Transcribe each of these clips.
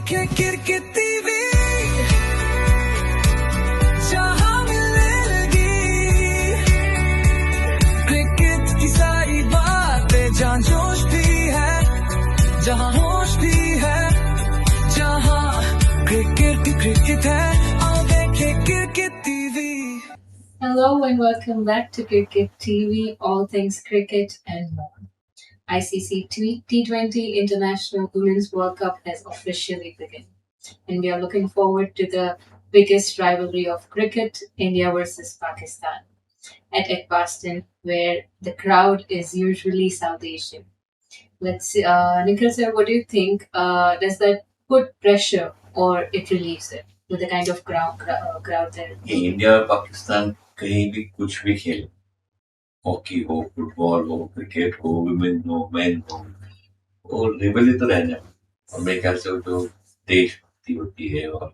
Cricket TV जहां मिलने लगी क्रिकेट की सारी बातें जहां जोश भी है जहां होश भी है जहां क्रिकेट है आओ देखें cricket TV. Hello and welcome back to Cricket TV, all things cricket and more. ICC T20 International Women's World Cup has officially begun, and we are looking forward to the biggest rivalry of cricket, India versus Pakistan, at Edgbaston, where the crowd is usually South Asian. Let's see, Nikhil sir, what do you think? Does that put pressure or it relieves it with the kind of crowd there? India Pakistan कहीं भी कुछ भी खेले, hockey हो, football हो, cricket हो, women हो, man हो, वो रिवल ही तो रहना है। और मेरे ख्याल से वो जो देशभक्ति होती है और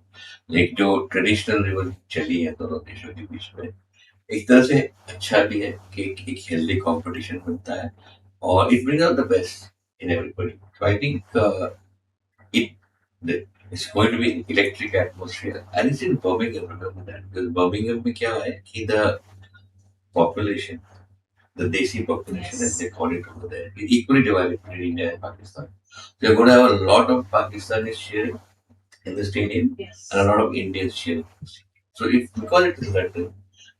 एक जो ट्रेडिशनल रिवल चली है दोनों देशों के बीच में, एक तरह से अच्छा भी है कि एक हेल्दी कंपटीशन बनता है और it brings out the best in everybody. So I think it it's going to be an electric atmosphere and it's in Birmingham, remember that, because Birmingham में क्या है कि the population, the Desi population as they call it over there, is equally divided between India and Pakistan. So you're going to have a lot of Pakistanis cheering in the stadium and a lot of Indians cheering. So because it is London,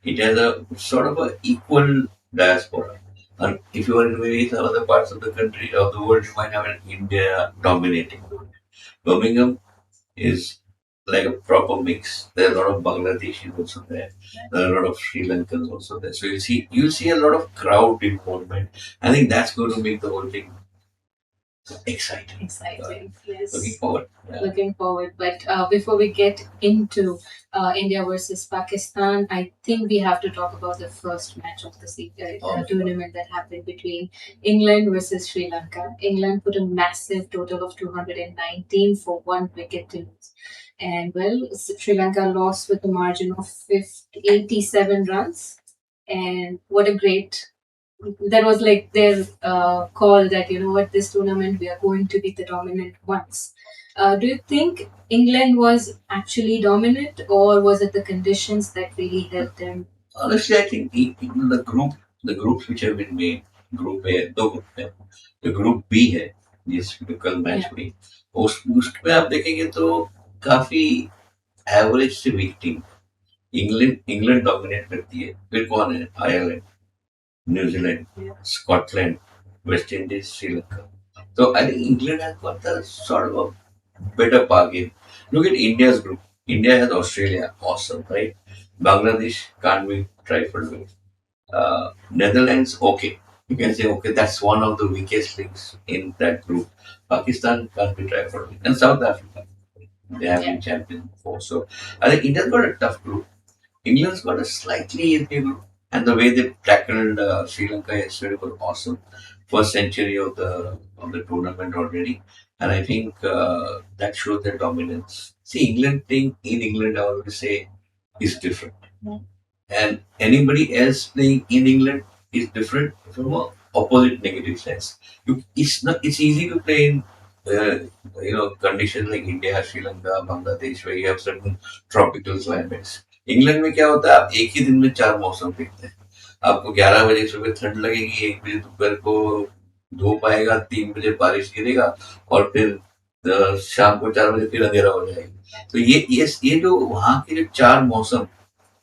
it has a sort of a equal diaspora. And if you are in maybe some other parts of the country of the world, you might have an India dominating. Birmingham is like a proper mix. There are a lot of Bangladeshis also there. There are a lot of Sri Lankans also there. So you'll see a lot of crowd involvement. I think that's going to make the whole thing exciting. Yes. Looking forward. Yeah. Looking forward. But before we get into India versus Pakistan, I think we have to talk about the first match of the tournament that happened between England versus Sri Lanka. England put a massive total of 219 for 1 wicket to lose. And well, Sri Lanka lost with a margin of 87 runs. And what a great that was like their call that you know what, this tournament we are going to be the dominant ones. Do you think England was actually dominant, or was it the conditions that really helped them? Honestly, I think the groups which have been made, group A, दो group है, the group B है, जिस कल match हुई, उसमें आप देखेंगे तो काफी एवरेज से वीक टीम। इंग्लैंड डोमिनेट करती है, फिर कौन है? Ireland, New Zealand, Scotland, West Indies, Sri Lanka. So I think England has got the sort of a better bargain. Look at India's group. India has Australia, awesome, right? Bangladesh can't be trifled with. Netherlands, okay. You can say, okay, that's one of the weakest links in that group. Pakistan can't be trifled with. And South Africa, they have been champions before. So I think India's got a tough group. England's got a slightly easy group. And the way they tackled Sri Lanka yesterday was awesome. First century of the tournament already, and I think that shows their dominance. See, England playing in England, I would say, is different, and anybody else playing in England is different from a opposite negative sense. It's not. It's easy to play in. Conditions like India, Sri Lanka, Bangladesh, where you have certain tropical climates. England में क्या होता है, आप एक ही दिन में 4 मौसम देखते हैं। आपको 11 बजे सुबह ठंड लगेगी, 1 बजे दोपहर को धूप आएगा, 3 बजे बारिश गिरेगा और फिर शाम को 4 बजे फिर अंधेरा हो जाएगा। तो ये जो वहाँ के जो 4 मौसम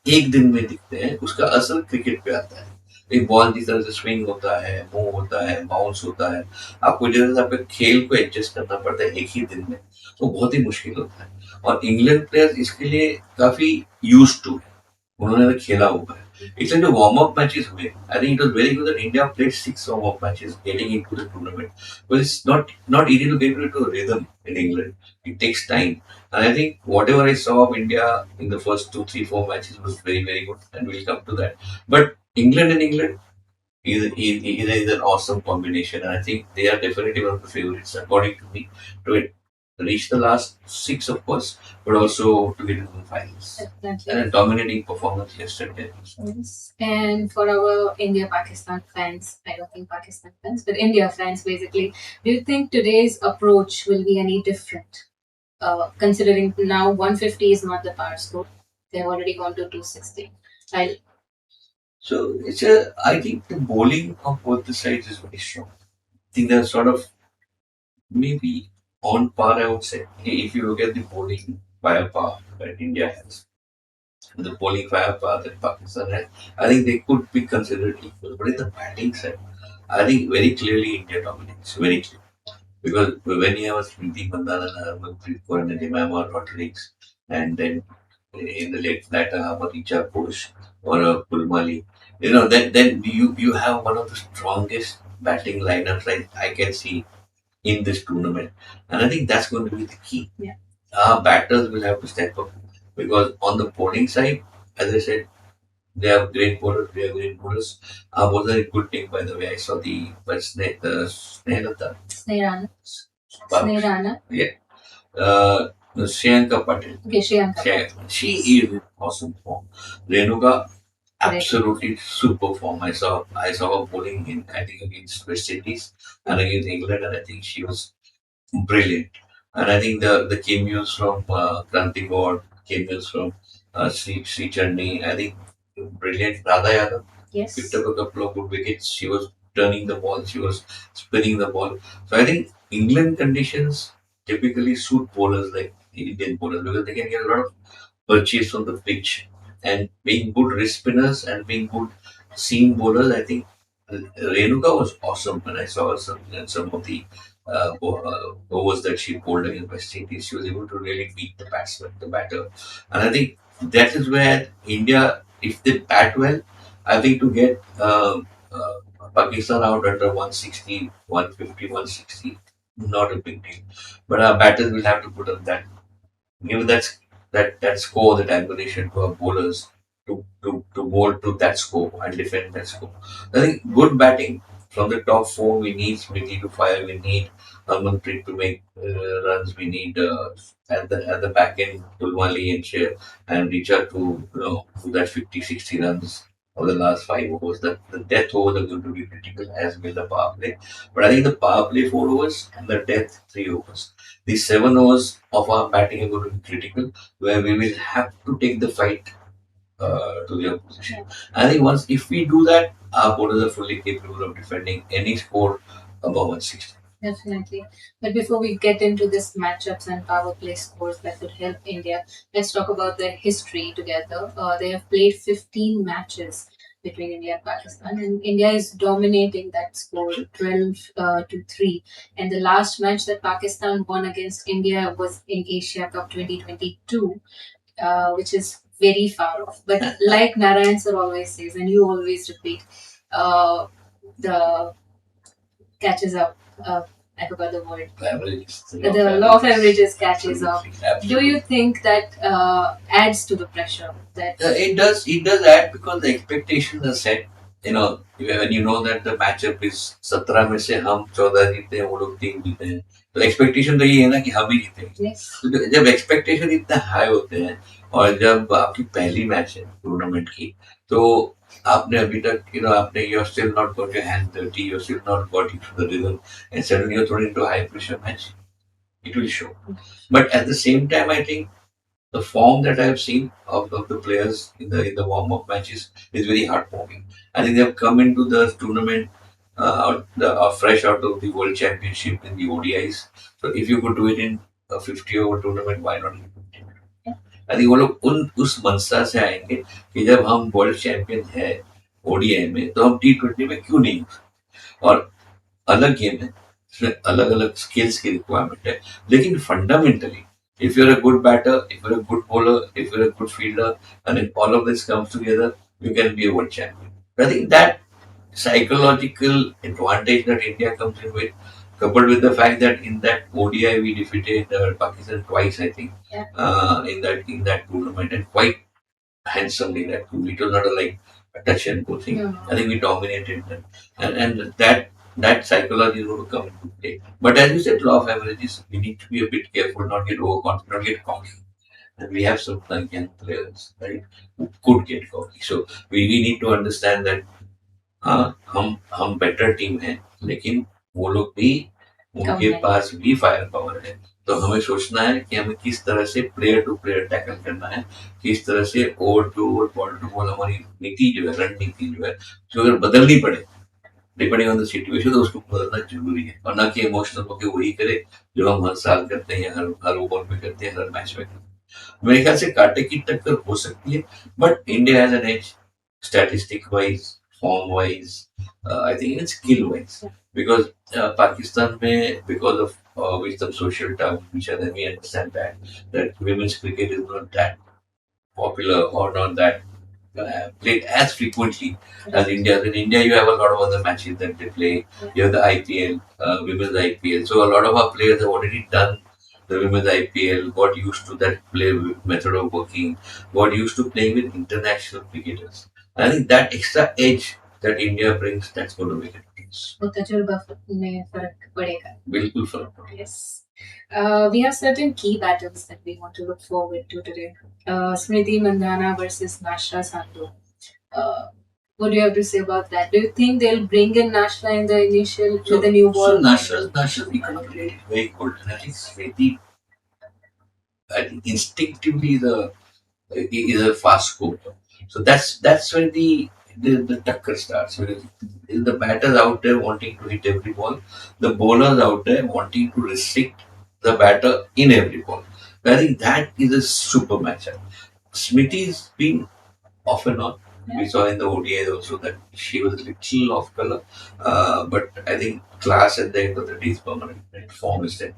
एक दिन में दिखते हैं, उसका असर क्रिकेट पे आता है। एक बॉल जिस तरह से स्विंग होता है, मूव होता है, बाउंस होता है, आपको जैसे आपके खेल को एडजस्ट करना पड़ता है एक ही दिन में, तो बहुत ही मुश्किल होता है। और इंग्लैंड प्लेयर्स इसके लिए काफी यूज्ड टू, उन्होंने खेला हुआ है। इसलिए जो वार्म अप मैचेस हुए, I think it was very good that India played 6 warm up matches getting into the tournament, but it's not easy to get into rhythm in England. It takes time, and I think whatever I saw of India in the first 2, 3, 4 matches was very, very good, and we'll come to that. But England is an awesome combination, and I think they are definitely one of the favorites, according to me, to reach the last 6, of course, but also to get into the finals. Definitely. And a dominating performance yesterday. Yes. And for our India-Pakistan fans, I don't think Pakistan fans, but India fans basically, do you think today's approach will be any different? considering now 150 is not the power score. They've already gone to 260. I So I think the bowling of both the sides is very strong. I think they're sort of maybe on par, I would say. If you look at the bowling firepower that India has, the bowling firepower that Pakistan has, I think they could be considered equal. But in the batting side, I think very clearly India dominates, very clear. Because when you have a Smriti Mandana and Harmanpreet Kaur and Jemima Rodriguez, and then in the late latter half of Richa Ghosh or Pulmali, then you have one of the strongest batting lineups I can see in this tournament. And I think that's going to be the key. Yeah. Our batters will have to step up because on the bowling side, as I said, they have great bowlers. We have great bowlers. Our bowlers are a good team, by the way. I saw the Snehalata. Snehrana. Yeah. Shriyanka Patel. Okay, Shriyanka Patel. She is in awesome form. Renuka, absolutely super form. I saw her bowling in I think against West Indies and against England, and I think she was brilliant. And I think the cameos from Kranti God, cameos from Sri Chandy, I think brilliant. Radha Yadav picked up a couple of good wickets. She was turning the ball, she was spinning the ball. So I think England conditions typically suit bowlers like Indian bowlers because they can get a lot of purchase from the pitch. And being good wrist spinners and being good seam bowlers, I think Renuka was awesome when I saw her some of the overs that she bowled against West Indies. She was able to really beat the batsman, the batter. And I think that is where India, if they bat well, I think to get Pakistan out under 160, 150, 160, not a big deal. But our batters will have to put up give that score, that ammunition to our bowlers to bowl to that score and defend that score. I think good batting from the top four. We need Smriti to fire. We need Harmanpreet to make runs. We need at the back end Pulwali and Share and Richa to do that 50, 60 runs of the last 5 overs. The death overs are going to be critical as will the power play. But I think the power play 4 overs and the death 3 overs. These 7 overs of our batting are going to be critical, where we will have to take the fight to the opposition. I think once if we do that, our bowlers are fully capable of defending any score above 160. Definitely. But before we get into this matchups and power play scores that would help India, let's talk about their history together. They have played 15 matches between India and Pakistan, and India is dominating that score 12 to 3. And the last match that Pakistan won against India was in Asia Cup 2022, which is very far off. But like Narayan sir always says, and you always repeat, the catches up. I forgot the word. Averages. The law of averages catches up. Absolutely. Do you think that adds to the pressure? That It does. It does add because the expectations are set. When you know that the matchup is 17 में से हम 14 जीते हैं, वो लोग 3 जीते हैं, तो एक्सपेक्टेशन तो ये है ना कि हम ही जीतेंगे. yes, तो जब एक्सपेक्टेशन इतने हाई होते हैं और जब आपकी पहली मैच है टूर्नामेंट की, तो आपने अभी तक आपने you're still not got your hand dirty, you're still not got into the rhythm, and suddenly you're thrown into a high pressure match. It will show. But at the same time, I think the form that I've seen of the players in the warm up matches is very heartwarming. I think they've come into the tournament fresh out of the World Championship in the ODIs. So if you could do it in a 50 over tournament, why not? I think वो लोग उस मनसा से आएंगे कि जब हम world champion है ODI में तो हम T20 में क्यों नहीं हो सकते. और अलग गेम है, इसमें अलग अलग स्किल्स की रिक्वायरमेंट है, लेकिन fundamentally if you're a good batter, if you're a good bowler, if you're a good fielder, and if all of this comes together, you can be a world champion. I think that psychological advantage that India comes in with, coupled with the fact that in that ODI we defeated Pakistan twice, I think, in that tournament, and quite handsomely. That it was not a touch and go thing. no. I think we dominated them, and that psychology is going to come into play. But as you said, law of averages, we need to be a bit careful, not get overconfident, not get cocky. And we have some young players, right, who could get cocky. So we need to understand that हम better team है, लेकिन वो लोग भी उनके पास भी fire power है. तो हमें सोचना है कि हमें किस तरह से प्लेयर टू प्लेयर टैकल करना है, किस तरह से over to over, ball to ball हमारी नीति जो है, रणनीति जो है, जो अगर बदलनी पड़े डिपेंडिंग ऑन द सिचुएशन, तो उसको बदलना जरूरी है, और ना कि इमोशनल होकर वही करे जो हम हर साल करते हैं, हर ओवर में करते हैं, हर मैच में करते हैं। मेरे ख्याल से कांटे की टक्कर हो सकती है, but India has an edge, statistic wise, form wise, I think skill wise, because Pakistan में because of wisdom social terms, which are then we understand that women's cricket is not that popular or not that played as frequently as India. In India, you have a lot of other matches that they play. You have the IPL, women's IPL. So a lot of our players have already done the women's IPL, got used to that play method of working, got used to playing with international cricketers. And I think that extra edge that India brings, that's going to make a difference. वो तजुर्बा में फर्क पड़ेगा. बिल्कुल फर्क पड़ेगा. Yes. We have certain key battles that we want to look forward to today. Smriti Mandhana versus Nashra Sandhu. What do you have to say about that? Do you think they'll bring in Nashra in the initial with the new ball? So Nashra's economic rate is very good, and I think Smriti, I think instinctively is a fast scorer. So that's when the tucker starts. When the batters out there wanting to hit every ball, the bowlers out there wanting to restrict the batter in every ball. I think that is a super matchup. Smithy's been off and on. We saw in the ODIs also that she was a little off color, but I think class at the end of the day is permanent. And form is there.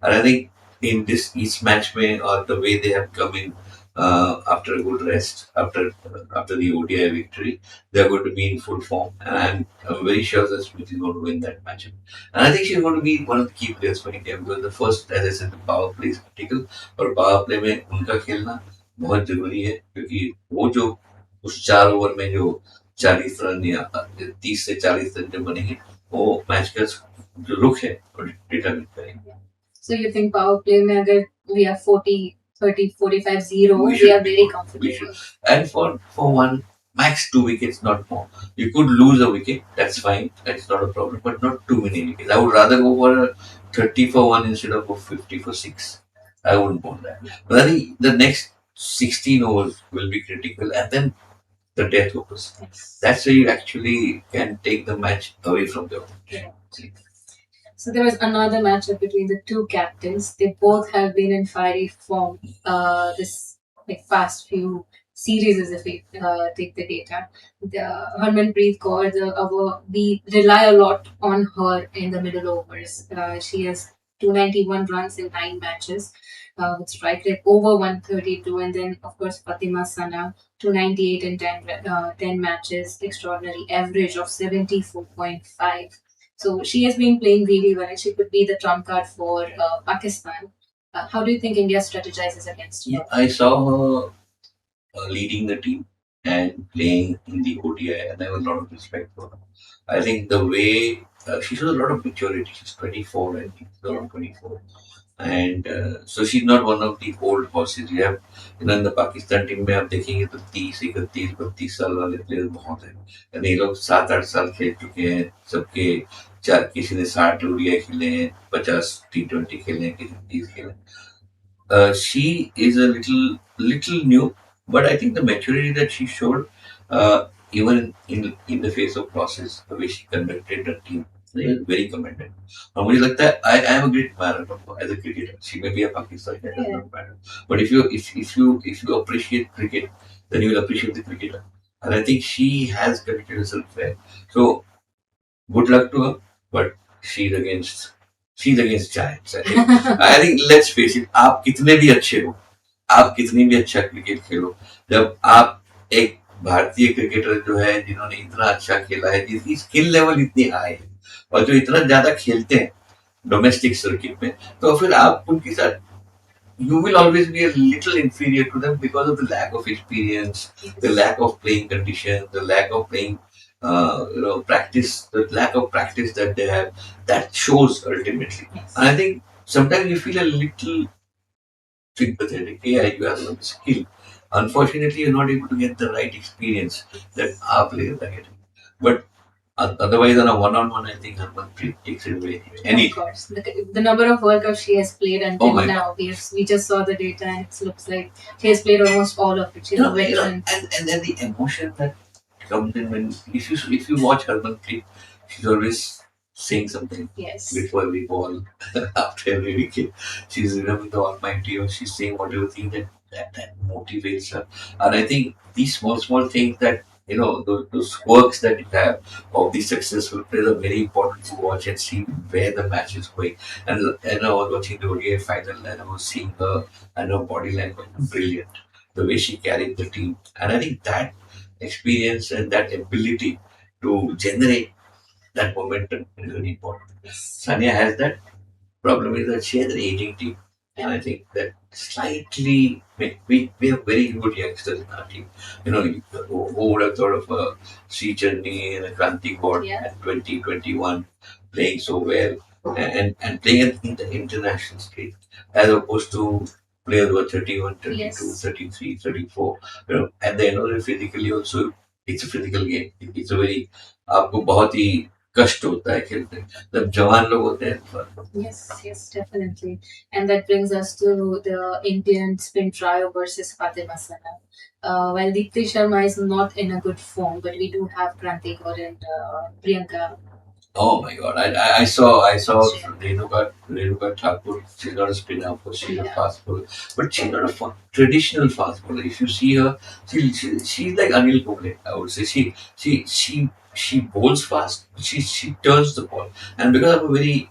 And I think in this East match, may or the way they have come in after a good rest, after the ODI victory, they are going to be in full form. And I'm very sure that Smith is going to win that match. And I think she's going to be one of the key players for India, because the first, as I said, the power play is critical. और power play में उनका खेलना बहुत जरूरी है, क्योंकि वो जो उस 4 ओवर में जो 40 रन या 30 से 40 रन जो बनेंगे, वो मैच का जो लुक है वो डिटरमिन करेंगे. So you think power play में अगर we are 40, 30, 45, 0, we are very comfortable. And for one, max 2 wickets, not more. You could lose a wicket, that's fine, that's not a problem, but not too many wickets. I would rather go for a 30 for 1 instead of a 50 for 6. I wouldn't want that. But I think the next 16 overs will be critical, and then the death overs. Yes. That's where you actually can take the match away from the opponent. So there was another matchup between the two captains. They both have been in fiery form this past few series, if we take the data. Harmanpreet Kaur, we rely a lot on her in the middle overs. She has 291 runs in 9 matches, with strike rate over 132, and then of course Fatima Sana, 298 in 10 matches, extraordinary average of 74.5. So she has been playing really well, and she could be the trump card for Pakistan. How do you think India strategizes against her? Yeah, I saw her leading the team and playing in the ODI, and I have a lot of respect for her. I think the way she shows a lot of maturity. She's 24, I think, around 24. And so she's not one of the old horses. You have, in the Pakistan team में आप देखेंगे तो 30, 31, 32 साल वाले player बहुत हैं. यानी ये लोग 7-8 साल खेल चुके हैं. सबके किसी ने 60 ODI खेले हैं, 50 T20 खेले हैं, किसी ने 30 खेले हैं. She is a little new, but I think the maturity that she showed, even in the face of losses, the way she conducted the team, is very commended. और मुझे लगता है I am a great admirer of her as a cricketer. She may be a Pakistani, that does not matter. But if you appreciate cricket, then you will appreciate the cricketer. And I think she has conducted herself well. So good luck to her, but she's against giants. I think let's face it, आप कितने भी अच्छे हो, आप कितनी भी अच्छा cricket खेलो, जब आप एक भारतीय क्रिकेटर जो है जिन्होंने इतना अच्छा खेला है, जिसकी स्किल लेवल इतनी हाई है और जो इतना ज्यादा खेलते हैं डोमेस्टिक सर्किट में, तो फिर आप उनके साथ you will always be a little inferior to them because of the lack of experience, the lack of playing conditions, the lack of playing practice, the lack of practice that they have, that shows ultimately. And I think sometimes you feel a little sympathetic. Yeah, you have some skill. Unfortunately, you're not able to get the right experience that our players are getting. But Otherwise, on a one-on-one, I think Harmanpreet takes it away. Of course, the number of World Cups she has played until my now, we just saw the data, and it looks like she has played almost all of it. She's a veteran. And then the emotion that comes in when if you watch Harmanpreet, she's always saying something Yes. before every ball, after every wicket. She's remembering the Almighty, or she's saying whatever thing that motivates her. And I think these small things that those quirks that you have of these successful players are very important to watch and see where the match is going. And I was watching the ODI final and I was seeing her and her body language brilliant, the way she carried the team. And I think that experience and that ability to generate that momentum is very important. Sanya has that. Problem is that she has an aging team. And I think that slightly, we have very good youngsters in our team. Who would have thought of a Sri Chandi and a Kranti Kaur at 2021 playing so well and playing in the international stage as opposed to players who are 31, 32, 33, 34. And they know that physically also it's a physical game. It's a very आपको बहुत ही कष्ट होता है खेलते जब जवान लोग होते हैं. Yes, definitely. And that brings us to the Indian spin trio versus Fatima Sana. While Deepti Sharma is not in a good form, but we do have Kranti Kaur and Priyanka. Oh my God! I saw Renuka Thakur. She's not a spinner, of course. She's a fast bowler, but she's not a traditional fast bowler. If you see her, she's like Anil Kumble. I would say she bowls fast. She turns the ball, and because of a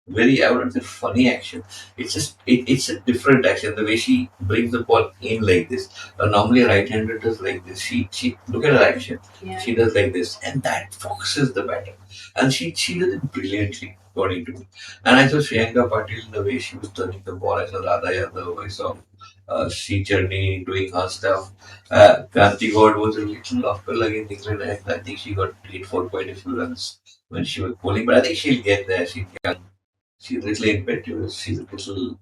very I wouldn't say funny action. It's just it's a different action. The way she brings the ball in like this. Normally a right-hander does like this. She look at her action. Yeah. She does like this, and that focuses the batter. And she did it brilliantly, according to me. And I saw Priyanka Patel the way she was turning the ball. I saw Radha Yadav. I saw Sri Chandi doing her stuff. Kranti Kaur was a little off color against England. I think she got hit for quite a few runs when she was bowling, but I think she'll get there. She's young. She's a little impetuous. She's a little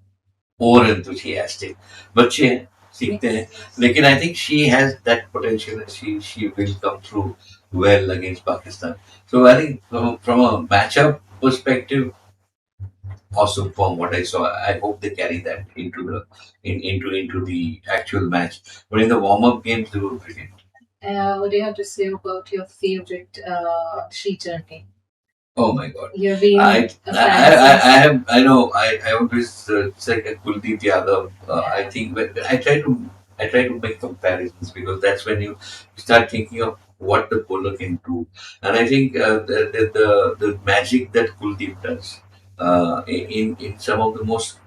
over enthusiastic. बच्चे हैं सीखते हैं लेकिन I think she has that potential and she will come through well against Pakistan. So I think from a matchup perspective, awesome from what I saw. I hope they carry that into the actual match. But in the warm up games, they were brilliant. What do you have to say about your favorite Sri Chandi? Oh my God! You're being I a I, fan I, since- I have I know I always check at Kuldeep Yadav. I think when I try to make comparisons because that's when you start thinking of what the bowler can do, and I think the magic that Kuldeep does in some of the most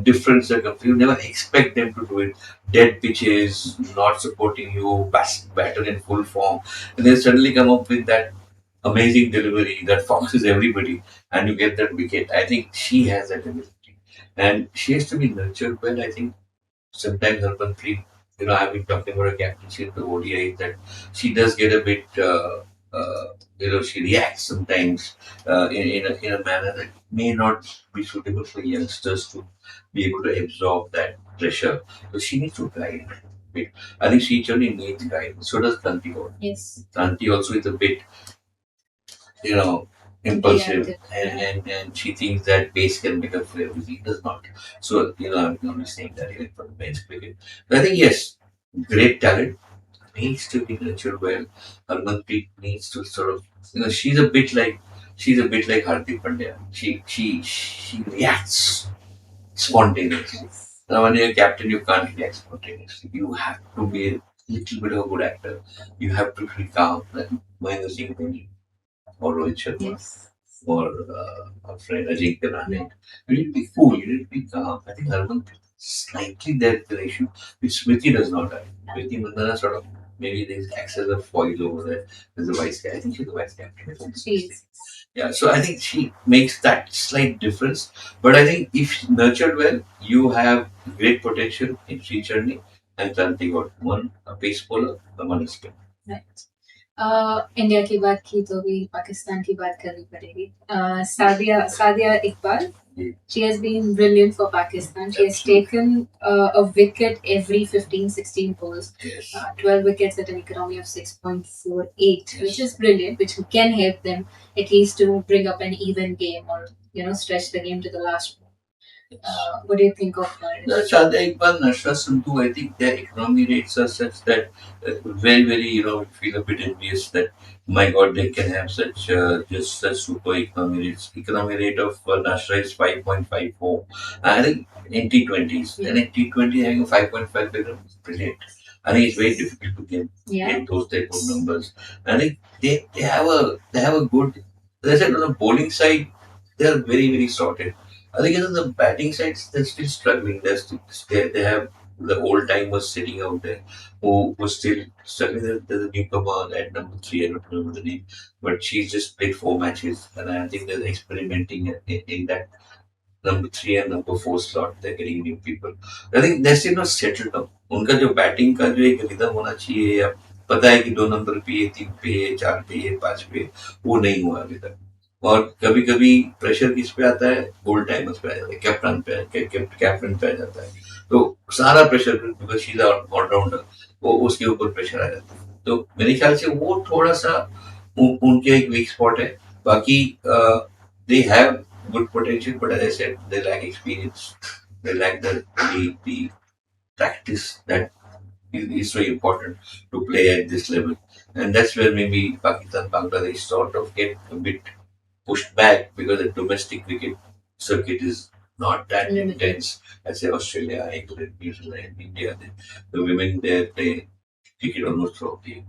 different circumstances. You never expect them to do it. Dead pitches, not supporting you, batter in full form, and they suddenly come up with that amazing delivery that foxes everybody, and you get that wicket. I think she has that ability, and she has to be nurtured well. I think sometimes Harmanpreet, I've been talking about her captaincy in the ODI that she does get a bit, she reacts sometimes in a manner that may not be suitable for youngsters to be able to absorb that pressure. So she needs to guide. I think she actually needs guidance. So does Kranti Kaur. Yes. Kranti also is a bit impulsive and she thinks that base can make up for everything. It does not. So, I'm only saying that even for the men's cricket. But I think, yes, great talent needs to be nurtured well. Harmanpreet needs to sort of, she's a bit like Hardik Pandya. She reacts spontaneously. Now, when you're a captain, you can't react spontaneously. You have to be a little bit of a good actor. You have to be calm. Like Mahendra Singh Dhoni or Rohit Sharma or our friend Ajinkya Rahane. You need to be cool, you need to be calm. I think Harman slightly there's an issue which Smriti does not have. Smriti Mandana sort of maybe there's acts as a foil over there as a vice captain. I think she's the vice captain. She is. Yeah, so I think she makes that slight difference. But I think if nurtured well, you have great potential in Sri Chandi and Kranti got one a pace bowler, one a spin. Right. India की बात की तो भी पाकिस्तान की बात करनी पड़ेगी. Sadia Iqbal She has been brilliant for Pakistan. She has taken a wicket every 15-16 balls. Yes. 12 wickets at an economy of 6.48, which is brilliant, which can help them at least to bring up an even game or stretch the game to the last. What do you think of her? Shada Iqbal, Nashra Sandhu, I think their economy rates are such that very, very, feel a bit envious that, my God, they can have just such super economy rates. Economy rate of Nashra is 5.54. I think in T20s. And in T20, having a 5.5 is brilliant. I think it's very difficult to get those type of numbers. I think they have a good, as I said, on the bowling side, they are very, very sorted. I think on the batting side, they're still struggling. They have the old timers sitting out there who was still struggling. There's a newcomer at number 3, I don't remember the name, but she's just played 4 matches, and I think they're experimenting in that number 3 and number 4 slot. They're getting new people. I think they're still not settled up. उनका जो batting का जो एक rhythm होना चाहिए, या पता है कि 2 नंबर पे ये, 3 पे ये, 4 पे ये, 5 पे, वो नहीं हुआ अभी तक। और कभी कभी प्रेशर किस पे आता है, ओल्ड टाइमर्स पे आ जाता है, कैप्टन पे आ जाता है। तो सारा pressure, because she is allrounder, वो उसके ऊपर प्रेशर आ जाता है। तो मेरे ख्याल से वो थोड़ा सा उनके एक वीक स्पॉट है। बाकी they have good potential, but as I said, they lack experience. They lack the practice that is so important to play at this level. And that's where maybe Pakistan, Bangladesh sort of get a bit pushed back, because the domestic cricket circuit is not that intense as say Australia, England, New Zealand, India. The women there play cricket almost throughout the year.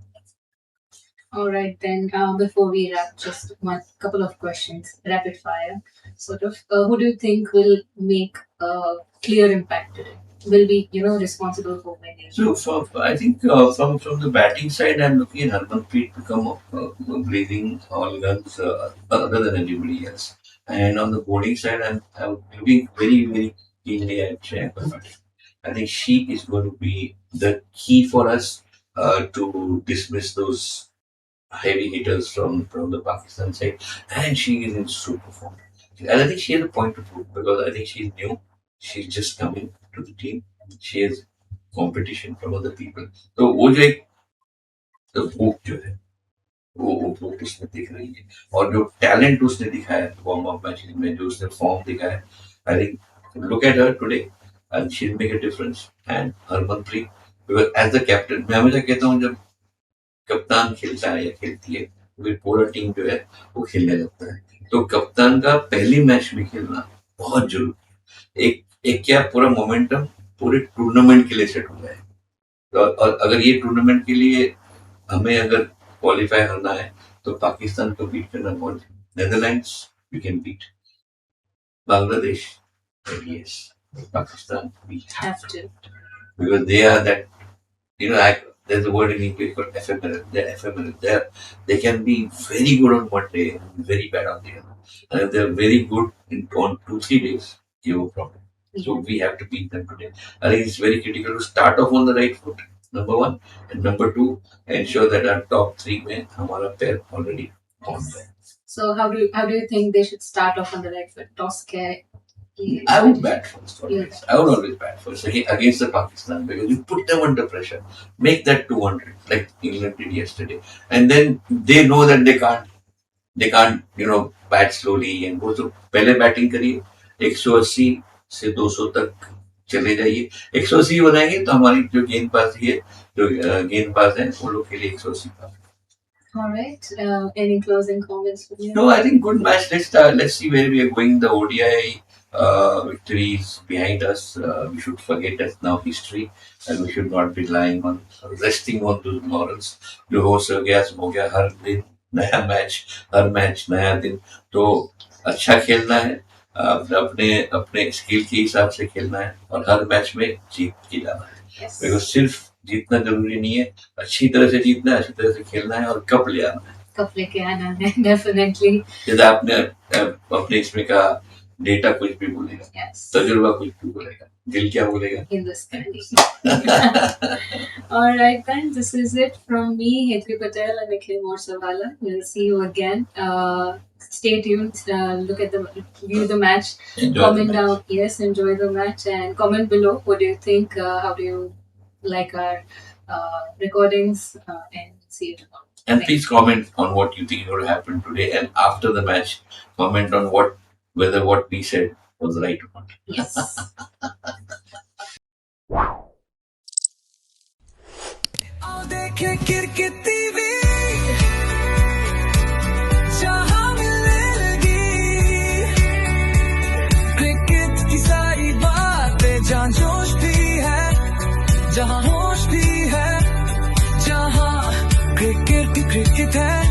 All right, then before we wrap, just one couple of questions, rapid fire, sort of. Who do you think will make a clear impact today? Will be responsible for winning? So I think from the batting side, I'm looking at Harmanpreet to come up blazing all guns other than anybody else. And on the bowling side, I'm looking very, very keenly at Shreya Patel. I think she is going to be the key for us to dismiss those heavy hitters from the Pakistan side, and she is in super form. And I think she has a point to prove, because I think she's new. She's just coming to the team. She has competition from other people. तो वो जो एक भूख जो है, वो भूख उसमें दिख रही है, और जो टैलेंट उसने दिखाया वार्म अप मैच में, जो उसने फॉर्म दिखाया, I think look at her today and she will make a difference. And Harmanpreet, because as the captain, मैं हमेशा कहता हूँ, जब कप्तान खेलता है या खेलती है, फिर पूरा टीम जो है वो खेलने लगता है। तो कप्तान का पहली मैच में खेलना बहुत जरूरी। एक एक क्या पूरा मोमेंटम पूरे टूर्नामेंट के लिए सेट हो जाए। और अगर ये टूर्नामेंट के लिए हमें अगर क्वालिफाई करना है, तो पाकिस्तान को बीट करना बहुत, Netherlands we can beat, Bangladesh yes, Pakistan we have to, because they are that, there's a word in English called ephemeral. They're ephemeral. They can be very good on one day and very bad on the other. And if they're very good on 2-3 days, you have a problem. So we have to beat them today. I think it's very critical to start off on the right foot, number one. And number two, ensure that our top 3 में हमारा pair already on there. So how do you think they should start off on the right foot? Toss care. I would bat first always. I would always bat first against the Pakistan, because you put them under pressure. Make that 200 like England did yesterday, and then they know that they can't bat slowly and go. So पहले batting करिए, 180 से 200 तक चले जाइए। 180 बनाएंगे तो हमारी जो गेंदबाज है वो लोग के लिए 180 का। All right. Any closing comments from you? No, I think good match. Let's see where we are going. The ODI victories behind us. We should forget that's now history, and we should not be relying on resting on those laurels. जो हो गया हर दिन नया match नया दिन। तो अच्छा खेलना है, अपने अपने स्किल के हिसाब से खेलना है, और हर मैच में जीत के जाना है। बिकॉज सिर्फ जीतना जरूरी नहीं है, अच्छी तरह से जीतना है, अच्छी तरह से खेलना है, और कप ले आना है। कप लेके आना है, डेफिनेटली। जैसे आपने अपने इसमें कहा, डेटा कुछ भी बोलेगा, Yes. तजुर्बा कुछ भी बोलेगा, दिल क्या बोलेगा? Hindustani. All right, then. This is it from me, Hetvi Patel and Nikhil Morsawala. We'll see you again. Stay tuned. View the match. Enjoy Comment the match. down. Yes, enjoy the match and comment below. What do you think? How do you like our recordings? And see you tomorrow. And Thank please comment on what you think is going to happen today. And after the match, comment on whether what we said was right or not. Yes. आओ देखे cricket TV जहां मिलेगी cricket की सारी बातें जहां जोश भी है जहां होश भी है जहां क्रिकेट है